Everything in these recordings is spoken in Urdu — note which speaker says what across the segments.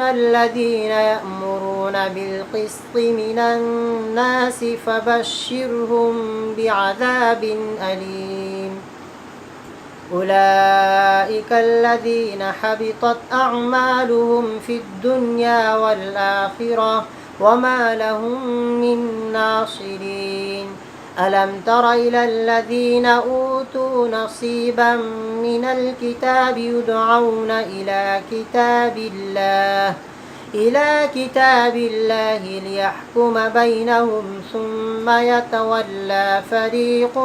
Speaker 1: الذين يأمرون بالقسط من الناس فبشرهم بعذاب أليم أولئك الذين حبطت أعمالهم في الدنيا والآخرة وما لهم من ناصرين ألم تر إلى الذين أوتوا نصيبا من الكتاب يدعون إلى كتاب الله ليحكم بينهم ثم يتولى فريق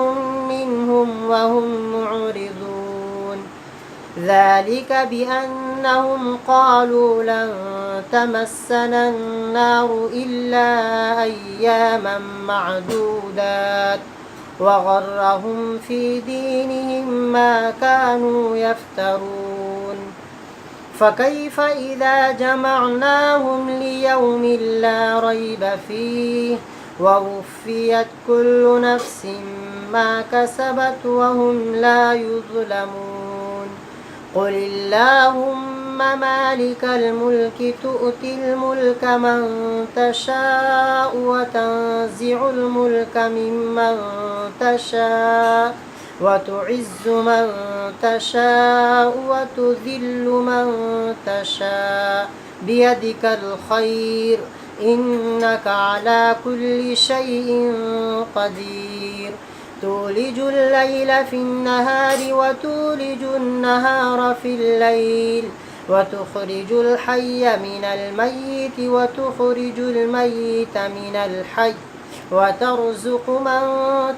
Speaker 1: منهم وهم معرضون ذلك بأنهم قالوا لن تمسنا النار إلا أياما معدودات وغرهم في دينهم ما كانوا يفترون فكيف إذا جمعناهم ليوم لا ريب فيه ووفيت كل نفس ما كسبت وهم لا يظلمون قل اللهم مالك الملك تؤتي الملك من تشاء وتنزع الملك ممن تشاء وتعز من تشاء وتذل من تشاء بيدك الخير إنك على كل شيء قدير تولج الليل في النهار وتولج النهار في الليل وتخرج الحي من الميت وتخرج الميت من الحي وترزق من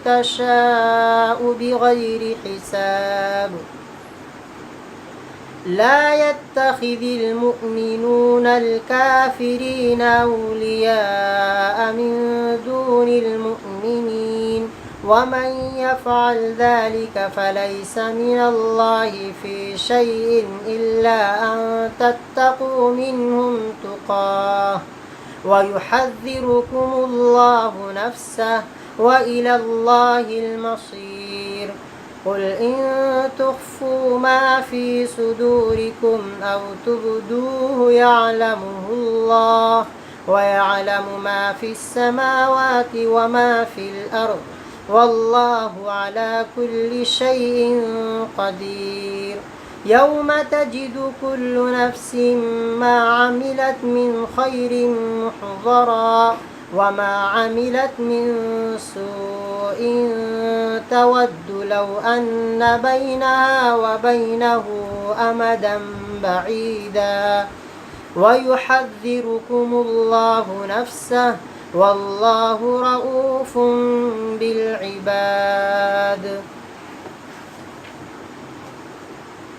Speaker 1: تشاء بغير حساب لا يتخذ المؤمنون الكافرين أولياء من دون المؤمنين ومن يفعل ذلك فليس من الله في شيء إلا أن تتقوا منهم تقاه ويحذركم الله نفسه وإلى الله المصير قل إن تخفوا ما في صدوركم أو تبدوه يعلمه الله ويعلم ما في السماوات وما في الأرض والله على كل شيء قدير يوم تجد كل نفس ما عملت من خير محضرا وما عملت من سوء تود لو أن بينها وبينه أمدا بعيدا ويحذركم الله نفسه والله رؤوف بالعباد.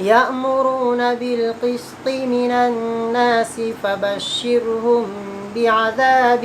Speaker 1: يأمرون بالقسط من الناس فبشرهم بعذاب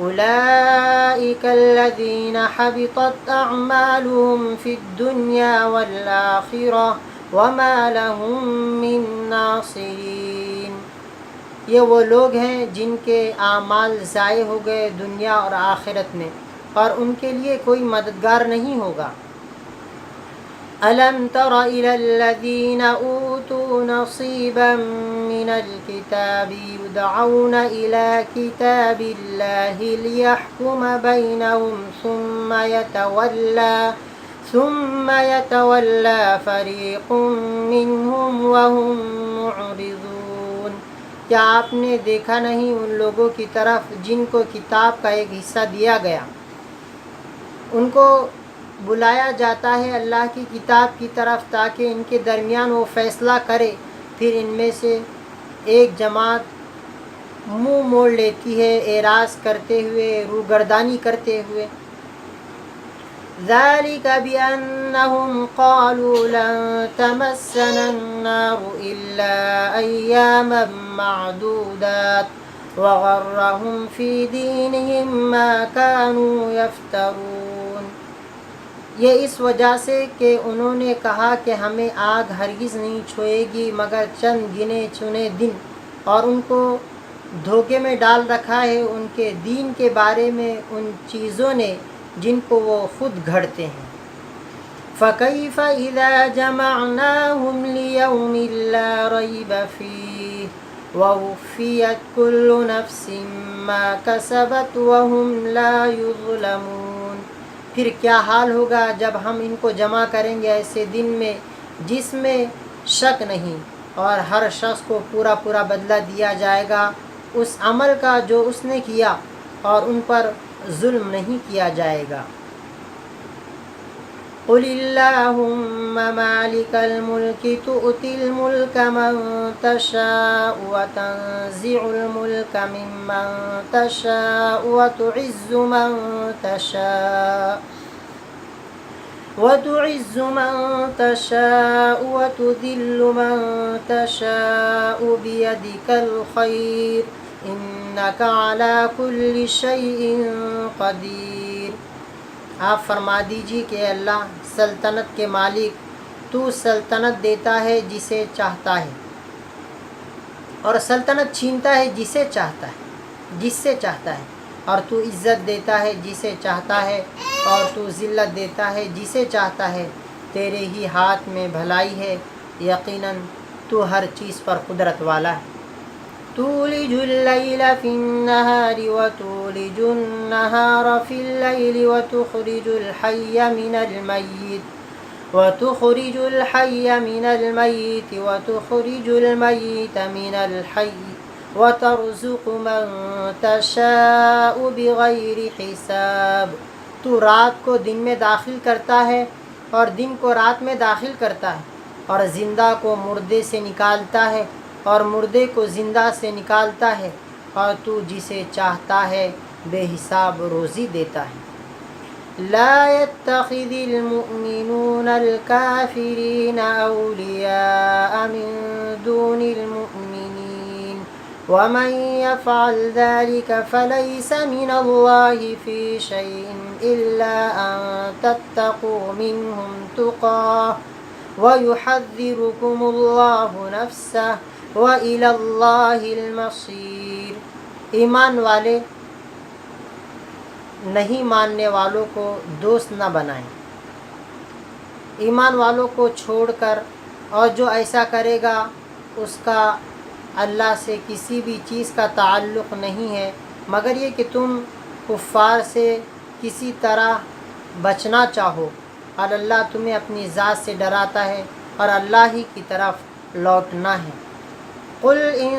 Speaker 1: أولئك الذين حبطت أعمالهم في الدنيا والآخرة وما لهم من ناصرين۔ یہ وہ لوگ ہیں جن کے اعمال ضائع ہو گئے دنیا اور آخرت میں، اور ان کے لیے کوئی مددگار نہیں ہوگا۔ أَلَمْ تَرَ إِلَى الَّذِينَ أُوتُوا نَصِيبًا مِنَ الْكِتَابِ يُدْعَوْنَ إِلَى كِتَابِ اللَّهِ لِيَحْكُمَ بَيْنَهُمْ ثُمَّ يَتَوَلَّى فَرِيقٌ مِّنْهُمْ وَهُمْ مُعْرِضُونَ۔ کیا آپ نے دیکھا نہیں ان لوگوں کی طرف جن کو کتاب کا ایک حصہ دیا گیا، ان کو بلایا جاتا ہے اللہ کی کتاب کی طرف تاکہ ان کے درمیان وہ فیصلہ کرے، پھر ان میں سے ایک جماعت منہ موڑ لیتی ہے اعراض کرتے ہوئے، روگردانی کرتے ہوئے۔ ذَلِكَ بِأَنَّهُمْ قَالُوا لَن تَمَسَّنَا النَّارُ إِلَّا أَيَّامًا مَّعْدُودَاتٍ وَغَرَّهُمْ فِي دِينِهِم مَّا كَانُوا يَفْتَرُونَ۔ یہ اس وجہ سے کہ انہوں نے کہا کہ ہمیں آگ ہرگز نہیں چھوئے گی مگر چند گنے چنے دن، اور ان کو دھوکے میں ڈال رکھا ہے ان کے دین کے بارے میں ان چیزوں نے جن کو وہ خود گھڑتے ہیں۔ فَكَيْفَ إِذَا جَمَعْنَاهُمْ لِيَوْمٍ لَا رَيْبَ فِيهِ وَوُفِّيَتْ كُلُّ نَفْسٍ مَّا كَسَبَتْ وَهُمْ لَا يُظْلَمُونَ۔ پھر کیا حال ہوگا جب ہم ان کو جمع کریں گے ایسے دن میں جس میں شک نہیں، اور ہر شخص کو پورا پورا بدلہ دیا جائے گا اس عمل کا جو اس نے کیا، اور ان پر ظلم نہیں کیا جائے گا۔ قُلِ اللَّهُمَّ مَالِكَ الْمُلْكِ تُؤْتِي الْمُلْكَ مَن تَشَاءُ وَتَنزِعُ الْمُلْكَ مِمَّن تَشَاءُ وَتُعِزُّ مَن تَشَاءُ وَتُذِلُّ مَن تَشَاءُ بِيَدِكَ الْخَيْرُ إِنَّكَ عَلَى كُلِّ شَيْءٍ قَدِيرٌ۔ آپ فرما دیجیے کہ اللہ سلطنت کے مالک، تو سلطنت دیتا ہے جسے چاہتا ہے اور سلطنت چھینتا ہے جس سے چاہتا ہے، اور تو عزت دیتا ہے جسے چاہتا ہے اور تو ذلت دیتا ہے جسے چاہتا ہے، تیرے ہی ہاتھ میں بھلائی ہے، یقیناً تو ہر چیز پر قدرت والا ہے۔ تولج اللیل فی النہار وتولج النہار فی اللیل وتخرج الحی من المیت وتخرج المیت من الحی وترزق من تشاء بغیر حساب۔ تو رات کو دن میں داخل کرتا ہے اور دن کو رات میں داخل کرتا ہے، اور زندہ کو مردے سے نکالتا ہے اور مردے کو زندہ سے نکالتا ہے، اور تو جسے چاہتا ہے بے حساب روزی دیتا ہے۔ لا يتخذ المؤمنون الكافرين أولياء من دون المؤمنين ومن يفعل ذلك فليس من الله في شيء إلا أن تتقوا منهم تقاه وَيُحَذِّرُكُمُ اللَّهُ نَفْسَهُ وَإِلَى اللَّهِ الْمَصِيرُ۔ ایمان والے نہیں ماننے والوں کو دوست نہ بنائیں، ایمان والوں کو چھوڑ کر، اور جو ایسا کرے گا اس کا اللہ سے کسی بھی چیز کا تعلق نہیں ہے مگر یہ کہ تم کفار سے کسی طرح بچنا چاہو، اور اللہ تمہیں اپنی ذات سے ڈراتا ہے اور اللہ ہی کی طرف لوٹنا ہے۔ قُلْ إِن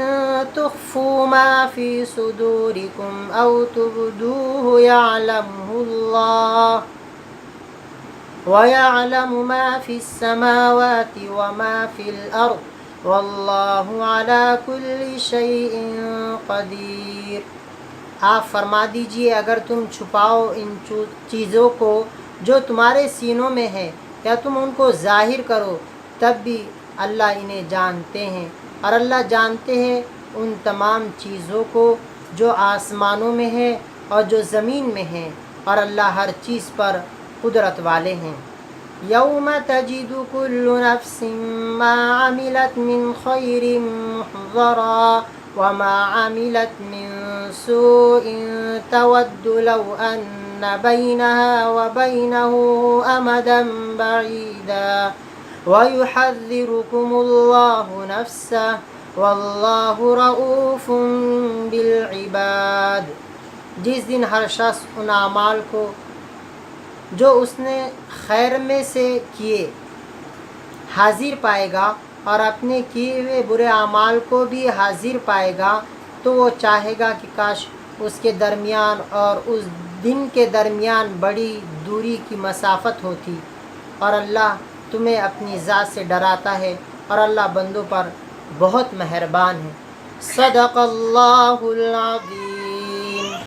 Speaker 1: تُخْفُوا مَا فِي صُدُورِكُمْ أَوْ تُبْدُوهُ يَعْلَمْهُ اللَّهُ وَيَعْلَمُ مَا فِي السَّمَاوَاتِ وَمَا فِي الْأَرْضِ وَاللَّهُ عَلَى كُلِّ شَيْءٍ قَدِيرٌ۔ آپ فرما دیجئے اگر تم چھپاؤ ان چیزوں کو جو تمہارے سینوں میں ہے یا تم ان کو ظاہر کرو، تب بھی اللہ انہیں جانتے ہیں، اور اللہ جانتے ہیں ان تمام چیزوں کو جو آسمانوں میں ہے اور جو زمین میں ہیں، اور اللہ ہر چیز پر قدرت والے ہیں۔ یوم تجد کل نفس ما عملت من خیر محضرا وما عملت من سوء تود لو ان بینها وبینه امدا بعیدا وَيُحَذِّرُكُمُ اللَّهُ نَفْسَهُ وَاللَّهُ رَءُوفٌ بِالْعِبَادِ۔ جس دن ہر شخص ان اعمال کو جو اس نے خیر میں سے کیے حاضر پائے گا اور اپنے کیے ہوئے برے اعمال کو بھی حاضر پائے گا، تو وہ چاہے گا کہ کاش اس کے درمیان اور اس دن کے درمیان بڑی دوری کی مسافت ہوتی۔ اور اللہ تمہیں اپنی ذات سے ڈراتا ہے، اور اللہ بندوں پر بہت مہربان ہے۔ صدق اللہ العظیم۔